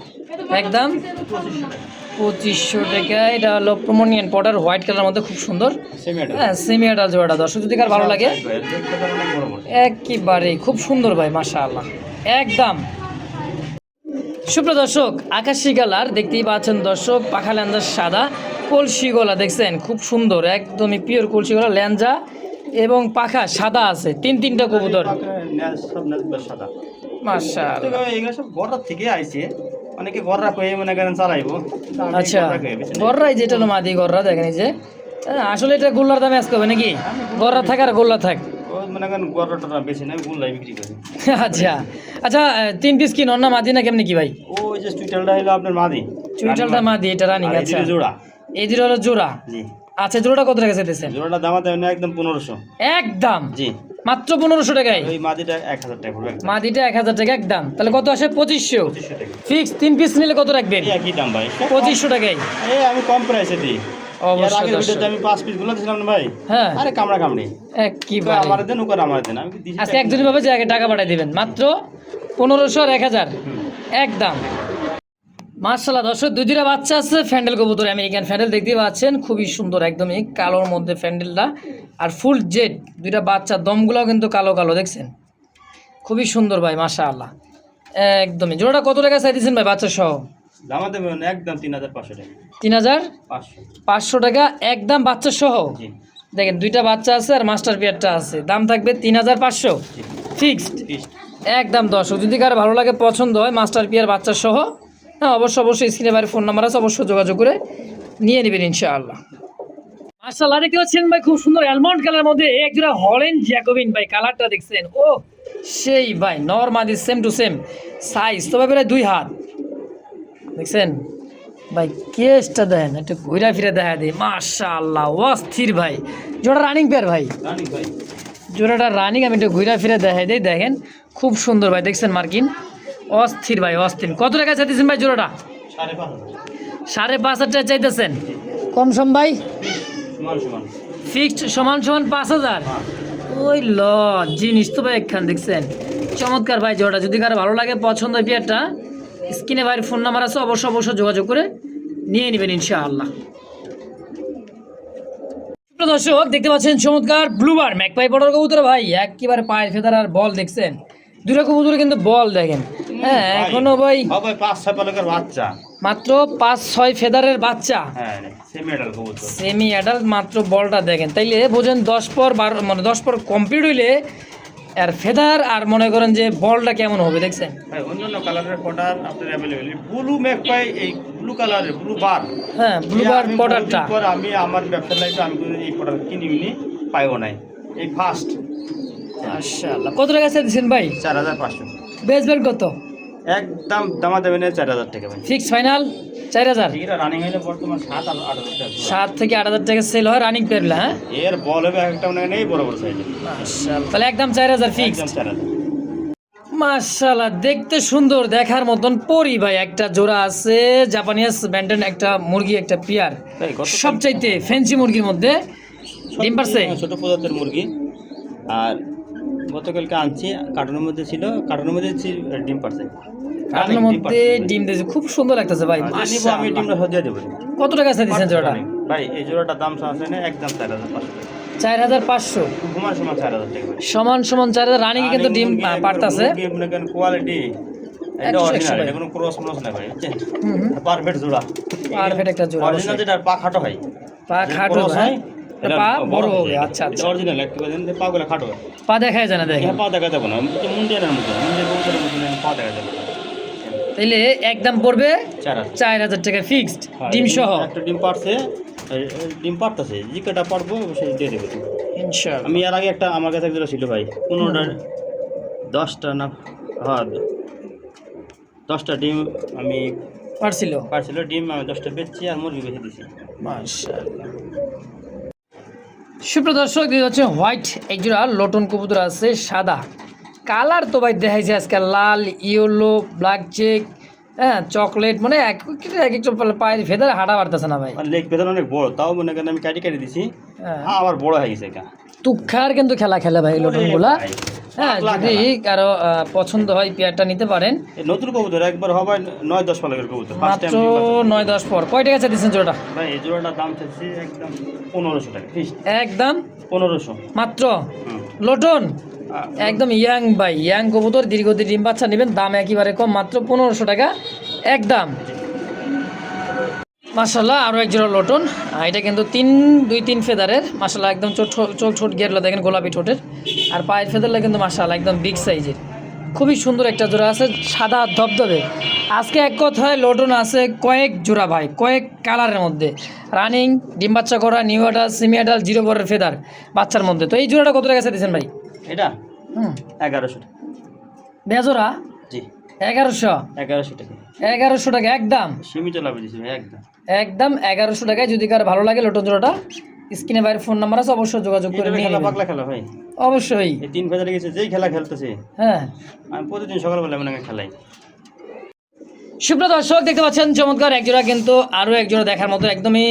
একদম 2500 টাকা 2500 টাকা। এটা হলো প্রোমোনিয়ান পটার, হোয়াইট কালার মধ্যে খুব সুন্দর, সেমি এটা। হ্যাঁ সেমি আডাল জোড়াটা দর্শক যদি কার ভালো লাগে দেখতে পারেন অনেক বড় বড়। একেবারে খুব সুন্দর ভাই মাশাআল্লাহ একদম। সুপ্রিয় দর্শক আকাশি কালার দেখতেই পাচ্ছেন দর্শক, পাখা ল্যাঞ্জা সাদা, কলসি গলা দেখছেন খুব সুন্দর, একদমই পিওর কলসি গলা, ল্যাঞ্জা এবং পাখা সাদা আছে, তিনটা কবুতর সব নাচ সাদা। মাশাআল্লাহ। তো এগুলো সব গড়ার থেকে আইছে, অনেকে গড়রা কয়ে মনে করেন চালাইবো। আচ্ছা গররাই যেটা হলো মাদি গররা দেখেন এই যে, আসলে এটা গোল্লার দামে আজকে হবে নাকি? গররা থাক আর গোল্লা থাক। ও মনে করেন গড়টা বেশি না, গুল্লাই বিক্রি করি। আচ্ছা আচ্ছা 3 পিস কি নন্না মাদি না কেমনি কি ভাই? ওই যে চুইটালটা হলো আপনার মাদি, চুইটালটা মাদি, এটা রানিং। আর আচ্ছা এদিকে জোড়া। এই দুটো হলো জোড়া। জি আচ্ছা জোড়াটা কত টাকা চাইতেছেন? জোড়াটা দাম দেবেন না একদম 1500। একদম জি মাত্র 1500 টাকায়। ওই মাদিটা 1000 টাকা পড়বে একদম। মাদিটা 1000 টাকা একদম, তাহলে কত আসে? 2500 2500 টাকা। ফিক্স। 3 পিস নিলে কত রাখবেন? এই একই দাম ভাই, 2500 টাকায়। এই আমি কম প্রাইসে দিই। এর অবশ্যই আগের দর্শক। ভিডিওতে আমি 5 পিস গুলো দিছিলাম না ভাই। হ্যাঁ আরে কামড়া কামড়ি একবারে আমার দেন ওকে আমার দেন, আমি কি দিছি? আজকে একজনই ভাবে যে আগে টাকা পাঠিয়ে দিবেন, মাত্র 1500 আর 1000 একদম। মাশাআল্লাহ দর্শক দুইটা বাচ্চা আছে, ফ্যান্ডেল কবুতর, আমেরিকান ফ্যান্ডেল দেখতেই পাচ্ছেন, খুবই সুন্দর একদমই কালোর মধ্যে ফ্যান্ডেলটা, আর ফুল জেড দুইটা বাচ্চা, দমগুলোও কিন্তু কালো কালো দেখছেন, খুবই সুন্দর ভাই মাশাআল্লাহ একদমই। জোড়াটা কত টাকা চাইতেছেন ভাই বাচ্চা সহ? দাম দেবেন একদম 3500 টাকা। 3500 টাকা একদম বাচ্চা সহ। জি দেখেন দুইটা বাচ্চা আছে আর মাস্টার পেয়ারটা আছে, দাম থাকবে 3500 ফিক্সড পিস। একদম। দর্শক যদি কারো ভালো লাগে পছন্দ হয় মাস্টার পিয়ার বাচ্চা সহ, হ্যাঁ অবশ্যই স্ক্রিনে বাইরে ফোন নাম্বার আছে, অবশ্যই যোগাযোগ করে নিয়ে নেবেন ইনশাআল্লাহ। মাশাআল্লাহ দেখতে পাচ্ছেন ভাই খুব সুন্দর অ্যালমন্ড কালার মধ্যে একজোড়া হল্যান্ড জ্যাকোবিন ভাই, কালারটা দেখছেন ও সেই ভাই, নরমাদি সেম টু সেম সাইজ, তবে প্রায় 2 হাত দেখছেন ভাই, কেসটা দেন একটু ঘুরা ফিরে দেখা দিই, মাশাআল্লাহ অস্থির ভাই। জোড়া রানিং পেয়ার ভাই, জানি ভাই জোড়াটা রানিং আমি একটু ঘুরে ফিরে দেখাই দিই, দেখেন খুব সুন্দর ভাই, দেখছেন মার্কিন, অস্থির ভাই অস্থির। কত টাকা চাইতেছেন ভাই জোড়াটা? 5,500 5,500 টাকা চাইতেছেন, কম সম ভাই? সমান সমান। ফিক্সড সমান সমান 5,000। ওই ল জিনিস তো ভাই একখান, দেখছেন চমৎকার ভাই জোড়াটা। যদি কারো ভালো লাগে পছন্দ হয় পেয়ারটা, স্ক্রিনে ভাইয়ের ফোন নাম্বার আছে, অবশ্যই যোগাযোগ করে নিয়ে নেবেন ইনশাআল্লাহ। প্রিয় দর্শক দেখতে পাচ্ছেন চমৎকার ব্লুবার ম্যাকপাই বর্ডার কবুতর ভাই, একেবারে পায়ের ফেদার আর বল দেখছেন, দুটো কবুতরে কিন্তু বল দেখেন। হ্যাঁ এখনো ভাই হবে 5-6 পালকের বাচ্চা, মাত্র 5-6 ফেদারের বাচ্চা, হ্যাঁ সেমি অ্যাডাল্ট কবুতর। সেমি অ্যাডাল্ট, মাত্র বলটা দেখেন, তাইলে বোঝেন 10 পর 12 মানে 10 পর কমপ্লিট হইলে আর ফেদার আর মনে করেন যে বলটা কেমন হবে দেখছেন ভাই। অন্যান্য কালারের পটার আপনার অ্যাভেলেবেল, ব্লু ম্যাকপাই, এই ব্লু কালারের ব্লু বার, হ্যাঁ ব্লুবার পটারটা। পর আমি আমার ব্যবসার লাইফে আমি কোনো এই পটার কিনিনি, পাইও নাই, এই ফার্স্ট। মাশাআল্লাহ, কত টাকা দিচ্ছেন ভাই? 4,500 বেচবেন কত? একদম দামা দেবেন 4,000 টাকা ভাই। Fix final 4,000। এটা রানিং হইলে বর্তমান 7,000-8,000 টাকা। 7 থেকে 8,000 টাকা সেল হয় রানিং পেরলা। হ্যাঁ এর বল হবে একটা মানে নেই, বড় বড় সাইজের। মাশাআল্লাহ, তাহলে একদম 4,000 ফিক্স। একদম 4,000। মাশাআল্লাহ, দেখতে সুন্দর, দেখার মতন পরি ভাই, একটা জোড়া আছে জাপানিজ ব্যান্ডেন, একটা মুরগি, একটা পিয়ার, ভাই, গতকাল- সবচাইতে ফ্যান্সি মুরগির মধ্যে ডিম পারছে। ছোট প্রজাতির মুরগি। আর গতকালকে আনছি, কার্টুনের মধ্যে ছিল, কার্টুনের মধ্যে ডিম পারছে। আপনার মধ্যে ডিম দিয়েছে, খুব সুন্দর লাগতেছে ভাই। আমি মাশাআল্লাহ, ডিমটা সজিয়ে দেবো। কত টাকা দিচ্ছেন জোড়াটা? ভাই এই জোড়াটার দাম আছে না একদম 4,500 টাকা। 4,500 ঘুমার সময় 4,000 টাকা ভাই। সমান 4,000 রানিং কিন্তু ডিম পারতাছে। কোয়ালিটি, এটা 100 অরিজিনাল, ভাই। এটা কোনো ক্রস মরস না ভাই, বুঝছেন? হুম পারফেক্ট জোড়া, পারফেক্ট একটা জোড়া। অরিজিনাল যেটা পা খাটো হয়, পা খাটো হয়, পা বড় হবে। আচ্ছা আচ্ছা, অরিজিনাল একটু পা গুলো খাটো হয়। পা দেখায় যায় না, দেখেন পা দেখা যাবে না, মুন্ডিয়ানের মতো, মুন্ডিয়ার কবুতরের মতো পা দেখা যাবে না। তাইলে একদম পড়বে 4,000 4,000 টাকা ফিক্সড, ডিম সহ। একটা ডিম পারছে, ডিম পারতেছে, জিকাটা পারবো সে দিয়ে দেবে। ইনশাআল্লাহ। আমি এর আগে একটা আমার কাছে একজোড়া ছিল ভাই, 15টা 10টা না, হ্যাঁ 10টা ডিম আমি পারছিল। পারছিল, ডিম আমি 10টা বেচছি আর মুরগি বেঁচে দিছি। মাশাআল্লাহ। সুপ্রিয় দর্শক দেখতে হচ্ছে হোয়াইট এক জোড়া লটন কবুতর আছে, সাদা কালার তো ভাই দেখাইছে আজকে, লাল, ইয়েলো, ব্ল্যাক চেক, হ্যাঁ চকলেট, মানে এক একটা পায়ের ফেদার হাঁটা বাড়তেছে না ভাই। আর লেগ পেছন অনেক বড়, তাও মনে করেন আমি কাটি দিছি, হ্যাঁ আবার বড় হয়ে গেছে এটা। তুখার কিন্তু খেলা খেলে ভাই লটনগুলা। ভাই, হ্যাঁ পাতলা যদি কারো পছন্দ হয় পেয়ারটা নিতে পারেন। এই নতুন কবুতর একবার হবে 9-10 পালকের কবুতর, ফার্স্ট মাত্র টাইম 9-10 পর। কয় টাকা চাইছেন জোড়াটা? ভাই এই জোড়াটার দাম চাচ্ছি একদম 1,500 টাকা ফিক্সড। একদম 1,500 মাত্র। লটন একদম ইয়াং ভাই, ইয়াং কবুতর, দীর্ঘদিন ডিম বাচ্চা নেবেন, দাম একেবারে কম, মাত্র 1,500 টাকা একদম। মাশাল্লাহ, আরও এক জোড়া লটন, এটা কিন্তু 2-3 ফেদারের, মাশাল্লাহ একদম চোখ ছোট গেরলা দেখেন গোলাপি ঠোঁটের, আর পায়ের ফেদারলা কিন্তু মাশাল্লাহ একদম বিগ সাইজের, খুবই সুন্দর একটা জোড়া আছে, সাদা ধবধবে। আজকে এক কথায় লটন আছে কয়েক জোড়া ভাই, কয়েক কালারের মধ্যে, রানিং, ডিম বাচ্চা করা, নিউ অ্যাডাল, সেমি অ্যাডাল, 0 পরের ফেদার বাচ্চার মধ্যে। তো এই জোড়াটা কত টাকা দিয়েছেন ভাই? এটা 1100 টাকা। বেজোড়া? জি 1100 টাকা। 1100 টাকা একদম, সীমিত লাভে দিছি ভাই একদম। একদম 1100 টাকায়। যদি কার ভালো লাগে লটন জোড়াটা, স্ক্রিনে বাইরের ফোন নাম্বার আছে, অবশ্যই যোগাযোগ করে নিয়ে খেলা নেবেন। পাগলা খেলা ভাই, অবশ্যই। এই 3 ফেজারে গেছে যেই খেলা খেলতেছে, হ্যাঁ আমি প্রতিদিন সকালবেলা মনে খেলাই। সুপ্রিয় দর্শক দেখতে পাচ্ছেন চমৎকার এক জোড়া, কিন্তু আরও এক জোড়া দেখার মতো, একদমই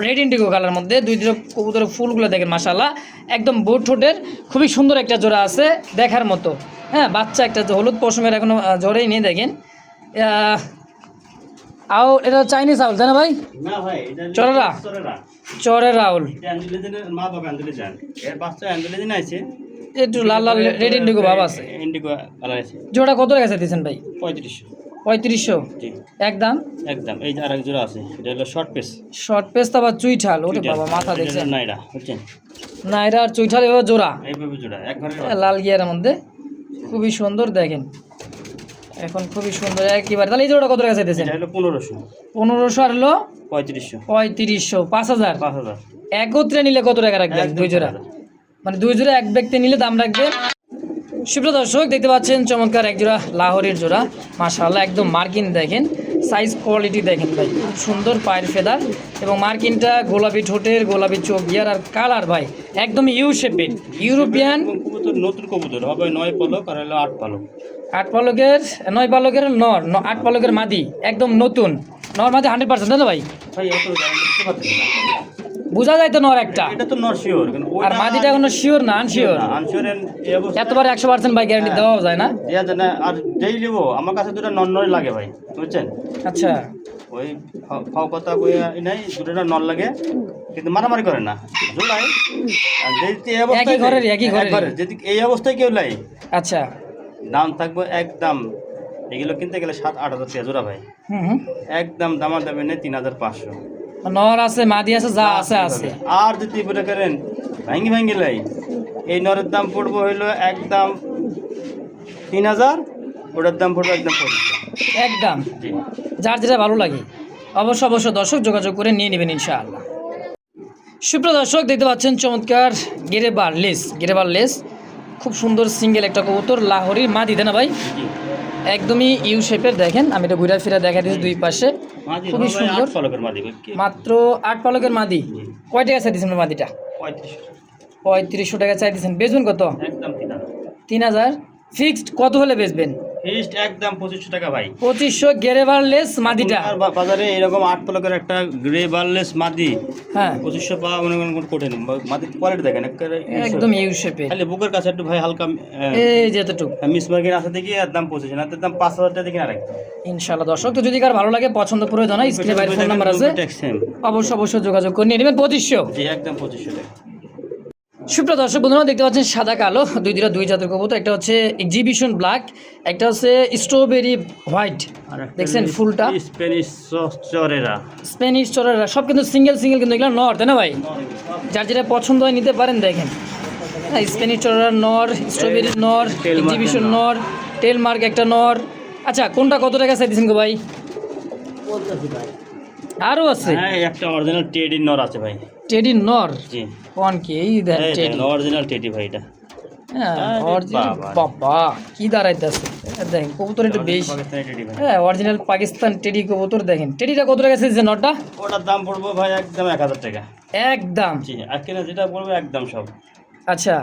রেড ইন্ডিগো কালার মধ্যে, দুই জোড়া কবুতরের ফুলগুলো দেখেন মাশাআল্লাহ, একদম বুট ঠোঁটের, খুবই সুন্দর একটা জোড়া আছে দেখার মতো। হ্যাঁ বাচ্চা একটা হলুদ পশমের, এখনো জোরেই নিয়ে দেখেন। আউল, এটা চাইনিজ আউল তাই না ভাই? না ভাই এটা চরেরা? চরের আউল, এটা আন্দুলেজের মা বাবা আন্দুলেজান, এর বাচ্চা আন্দুলেজেন আছে, একটু লাল লাল রেড ইন্ডিগো ভাব আছে। ইন্ডিগো কালার আছে। জোড়া কত টাকা দিয়েছেন ভাই? 3500। 3500 জি একদম। একদম। এই যে আরেক জোড়া আছে, এটা হলো শর্ট পিস, শর্ট পেস তো আবার চুইঠাল, ওরে বাবা মাথা দেখছেন, নাইরা বুঝছেন, নাইরা আর চুইঠাল এবার জোড়া, এইভাবে জোড়া একবারে লাল গিয়ারের মধ্যে, খুবই সুন্দর দেখেন, এখন খুবই সুন্দর একেবারে। তাহলে এই জোড়া কত টাকা চাইতেছেন? এটা হলো 1500। 1500 আর হলো 3500। 3500, 5000। 5000 একত্রে নিলে কত টাকা রাখবেন? একদম দুই জোড়া, 5000। মানে দুই জোড়া এক ব্যক্তি নিলে দাম রাখবেন। সুপ্রিয় দর্শক দেখতে পাচ্ছেন চমৎকার এক জোড়া লাহোরের জোড়া, মাশাআল্লাহ একদম মার্কিন দেখেন, সাইজ কোয়ালিটি দেখেন ভাই, খুব সুন্দর পায়ের ফেদার এবং মার্কিনটা গোলাপি ঠোঁটের, গোলাপি চোখ গিয়ার আর কালার ভাই একদম ইউ শেপের ইউরোপিয়ান। কবুতর নতুন কবুতর হবে 9 পালক আর হলো 8 পালক। 8 পালকের 9 পালকের নর, 8 পালকের মাদি একদম নতুন নর মাদি 100% না ভাই? ভাই অত গ্যারান্টি দিতে পারতেছি না, বোঝা যায় তো নর একটা, এটা তো নট শিওর, কিন্তু আর মাদিটা কোনো শিওর না, আনশিওর। আনশিওর এই অবস্থা এতবার 100% ভাই গ্যারান্টি দেওয়া যায় না। দেয়া যায় না। আর যেই লিবো আমার কাছে দুটো নর লাগে ভাই, বুঝছেন? আচ্ছা, ওই ফাও কথা কই নাই, দুটোটা নর লাগে কিন্তু মারামারি করে না জুলাই। আর যদি এই অবস্থায় একই ঘরের যদি এই অবস্থায় কেউ লাই, আচ্ছা দাম থাকবে একদম, এগুলো কিনতে গেলে 7-8 হাজার টাকা জোড়া ভাই, হুম। একদম দামা দামে নেই 3500। নর আছে, মাদি আছে, যা আছে আছে। আর যদি বলে করেন ভাঙ্গি লাই, এই নরের দাম পড়বো হইলো একদম 3000, ওটার দাম পড়বে একদম 2500। একদম জি, যার যেটা ভালো লাগে অবশ্য দর্শক যোগাযোগ করে নিয়ে নেবেন ইনশাআল্লাহ। সুপ্রিয় দর্শক দেখতে পাচ্ছেন চমৎকার গেরেবার লেস খুব সুন্দর সিঙ্গেল একটা কবুতর, লাহোরির মাদি না ভাই? জি। একদমই ইউ শেপের। দেখেন আমি এটা ঘুরা ফিরা দেখা দিচ্ছি দুই পাশে, মাদি খুবই হবে সুন্দর। 8 পালকের মাদি ভাই, মাত্র 8 পালকের মাদি। কয় টাকা চাই দিচ্ছেন মাদিটা? 3500 টাকা চাই দিচ্ছেন। বেচবেন কত? একদম 3000 ফিক্সড। কত হলে বেচবেন? ফিক্সড একদম 2500 টাকা ভাই। 2500 গেরেবারলেস মাদিটা। আর বাজারে এরকম 8 পালকের একটা গ্রে বারলেস মাদি হ্যাঁ 2500 পাওয়া মনে করেন কঠিন। মাদি কোয়ালিটি দেখেন একদম ইউ শেপে, খালি বুকের কাছে একটু ভাই হালকা এই যেতটুকু মিস মার্কিন আছে দেখি, আর দাম 2500 না, তার দাম 5000 টাকা দেখি না রাখতে। ইনশাআল্লাহ। দর্শক তো যদি কার ভালো লাগে, পছন্দ প্রয়োজন হয়, স্ক্রিনে বাইরে ফোন নাম্বার আছে, অবশ্যই যোগাযোগ করে নিয়ে নেবেন। 2500 জি, একদম 2500 টাকা। সুপ্রিয় দর্শক বন্ধুরা দেখতে পাচ্ছেন সাদা কালো দুই জাতের কবুতর, একটা হচ্ছে এক্সিবিশন ব্ল্যাক, একটা হচ্ছে স্ট্রবেরি হোয়াইট। দেখছেন ফুলটা স্প্যানিশ চরেরা, স্প্যানিশ চরেরা, সব কিন্তু সিঙ্গেল কিন্তু এগুলো নর, তাই না ভাই? যার যেটা পছন্দ হয় নিতে পারেন। দেখেন হ্যাঁ, স্প্যানিশ চরেরা নর, স্ট্রবেরি নর, এক্সিবিশন নর, টেল মার্ক একটা নর। আচ্ছা কোনটা কত টাকা চাইছেন গো ভাই? আরও আছে? হ্যাঁ, একটা অরিজিনাল টেডি নর আছে ভাই। টেডি নর? জি, কোন কি এই দেন টেডি? অরিজিনাল টেডি ভাই এটা। হ্যাঁ আরে অরিজিনাল। বাবা। বাবা কি দাঁড়াইতেছে দেখেন, কবুতর একটু বেশি। পাকিস্তানি টেডি ভাই। হ্যাঁ অরিজিনাল পাকিস্তান টেডি কবুতর। দেখেন টেডিটা কত টাকা চাইছে নটটা? ওটার দাম পড়বে ভাই একদম 1000 টাকা। একদম? জি, আর কিনা যেটা পড়বে একদম সব। আচ্ছা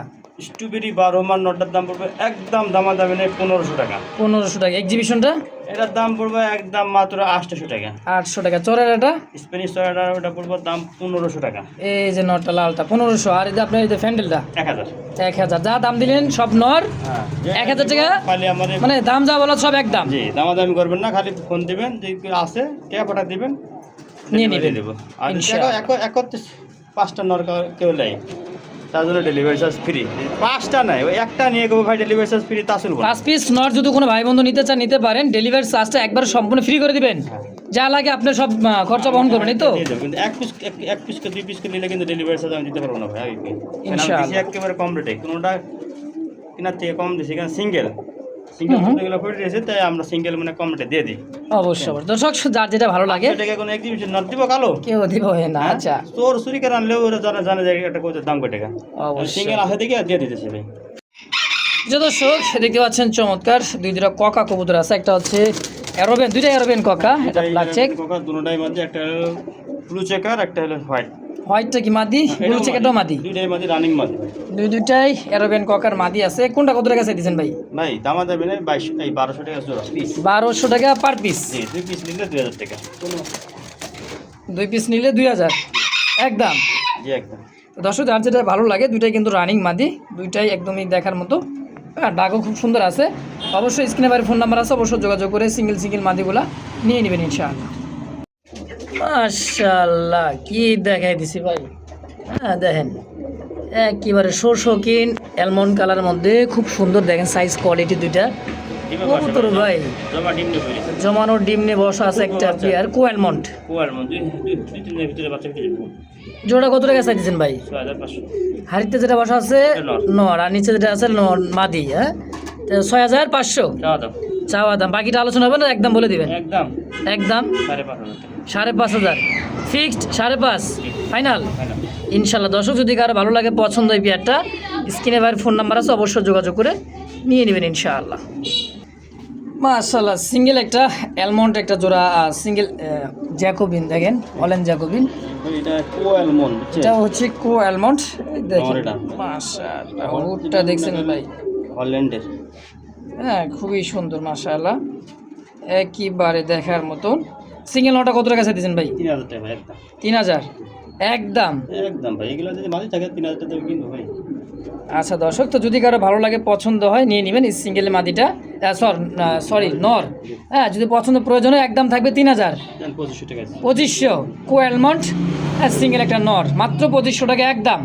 স্ট্রবেরি বা রোমান নটটার দাম পড়বে একদম দামাদামি নেই 1500 টাকা। 1500 টাকা। এক্সিবিশনটা? এটার দাম পড়বে একদম মাত্র 800 টাকা। 800 টাকা। চরেরাটা? স্প্যানিশ চরেরা ওটা পড়বে দাম 1500 টাকা। এই যে নটটা লালটা 1500, আর এই যে আপনার এই যে ফ্যান্ডেলটা 1000। 1000। যা দাম দিলেন সব নর, হ্যাঁ, 1000 টাকা। খালি আমাদের মানে দাম যা বলা সব একদম। জি, দামাদামি করবেন না, খালি ফোন দিবেন, যে আছে টাকা পাঠা দিবেন, নিয়ে delivery নেবেন দেবো। আর ইনশাআল্লাহ। একত্রে 5টা নর কেউ নেই, তার জন্য ডেলিভারি চার্জ ফ্রি। 5টা নাই, ওই একটা নিয়ে গেবো ভাই, ডেলিভারি চার্জ ফ্রি, তা শুনবো। 5 পিস নর যদি কোনো ভাই বন্ধু নিতে চান নিতে পারেন, ডেলিভারি চার্জটা একবার সম্পূর্ণ ফ্রি করে দিবেন। যা লাগে আপনার সব খরচা বহন করবেন, এই তো? দিয়ে দেবো, কিন্তু এক পিস 2 পিস নিলে কিন্তু ডেলিভারি চার্জ আমি দিতে পারবো না ভাই। ইনশাআল্লাহ। একেবারে কম রেটে, কোনোটা কেনার থেকে কম দিছি, এখানে সিঙ্গেল এগুলো করে দিয়েছে, তাই আমরা সিঙ্গেল মানে কম রেটে দিয়ে দিই। অবশ্যই দর্শক যার যেটা ভালো লাগে এটাকে কোনো এক্সিবিশন নট দিব কালো কেউ দিব না। আচ্ছা তোর চুরি করে আনলেও ওরা জানে যে একটা কোথায় দাম কয় টাকা। অবশ্যই। সিঙ্গেল আছে দেখে দিয়ে দিতেছে ভাই। যে দর্শক দেখতে পাচ্ছেন চমৎকার দুইটা ককা কবুতর আছে, একটা হচ্ছে অ্যারোবিয়ান, দুইটা অ্যারোবিয়ান ককা, এটা ব্ল্যাক চেক। দুটোটাই মাঝে একটা ব্লু চেকার, একটা হলো হোয়াইট। হোয়াইটটা কি মাদি? ব্লু চেকটাও মাদি? দুইটাই মাঝে রানিং মাঝে ভাই। দুইটাই অ্যারোবিয়ান ককার মাদি আছে। কোনটা কত টাকা চাইছেন ভাই? ভাই দামা যাবে না 1200 টাকা জোড়া পিস। 1200 টাকা পার পিস? জি, 2 পিস নিলে 2000 টাকা। 2 পিস নিলে 2000 একদম? জি একদম। তো দর্শক যার যেটা ভালো লাগে, দুইটাই কিন্তু রানিং মাদি, দুইটাই একদমই দেখার মতো। হ্যাঁ ডাকও খুব সুন্দর আছে। অবশ্যই স্ক্রিনে বাইরে ফোন নাম্বার আছে, অবশ্যই যোগাযোগ করে সিঙ্গেল মাদিগুলা নিয়ে নেবেন ইনশাআল্লাহ। মাশাআল্লাহ কি দেখাই দিছি ভাই। হ্যাঁ দেখেন একেবারে শোকিন অ্যালমন্ড কালার মধ্যে খুব সুন্দর। দেখেন সাইজ কোয়ালিটি দুইটা কবুতর ভাই, জমা ডিম দিয়ে ফেলেছে। জমানোর ডিম নিয়ে বসা আছে একটা পেয়ার কোয়ালমন্ড। কুয়ার মধ্যে দুই তিনের ভিতরে বাচ্চা পেয়ে যাবো। জোড়া কত টাকা চাইছেন ভাই? 6500। হাড়িতে যেটা বসা আছে নর, আর নিচে যেটা আছে নর মাদি। হ্যাঁ 6500 চাওয়া দাও। চাওয়া দাম, বাকিটা আলোচনা হবে না, একদম বলে দিবেন? একদম একদম 5500 5,500 ফিক্সড। 5.5 ফাইনাল ইনশাল্লাহ। দর্শক যদি কারো ভালো লাগে পছন্দ এই পেয়ারটা, স্ক্রিনে বাইরের ফোন নাম্বার আছে, অবশ্যই যোগাযোগ করে নিয়ে নেবেন ইনশাআল্লাহ। মাশাআল্লাহ সিঙ্গেল একটা অ্যালমন্ড একটা জোড়া সিঙ্গেল জ্যাকোবিন দেখেন হল্যান্ড জ্যাকোবিন এটা কোয়ালমন এটা হচ্ছে কো অ্যালমন্ড দেখেন নরেটা। মাশাআল্লাহ ওটা দেখছেন ভাই হল্যান্ডের হ্যাঁ খুবই সুন্দর মাশাআল্লাহ একইবারে দেখার মতন সিঙ্গেল নটা কত টাকা দিয়েছেন ভাই 3000 টাকা ভাই একদম 3000 একদম একদম ভাই এগুলো যদি মাঝে থাকে 3000 টাকা দেবে কিন্তু ভাই আচ্ছা দর্শক তো যদি কারো ভালো লাগে পছন্দ হয় নিয়ে নেবেন এই সিঙ্গেল মাদিটা সরি নর হ্যাঁ যদি পছন্দ প্রয়োজন হয় একদম থাকবে 3000 2500 টাকা আছে। 2500 কো অ্যালমন্ড হ্যাঁ সিঙ্গেল একটা নর মাত্র 2500 টাকা একদম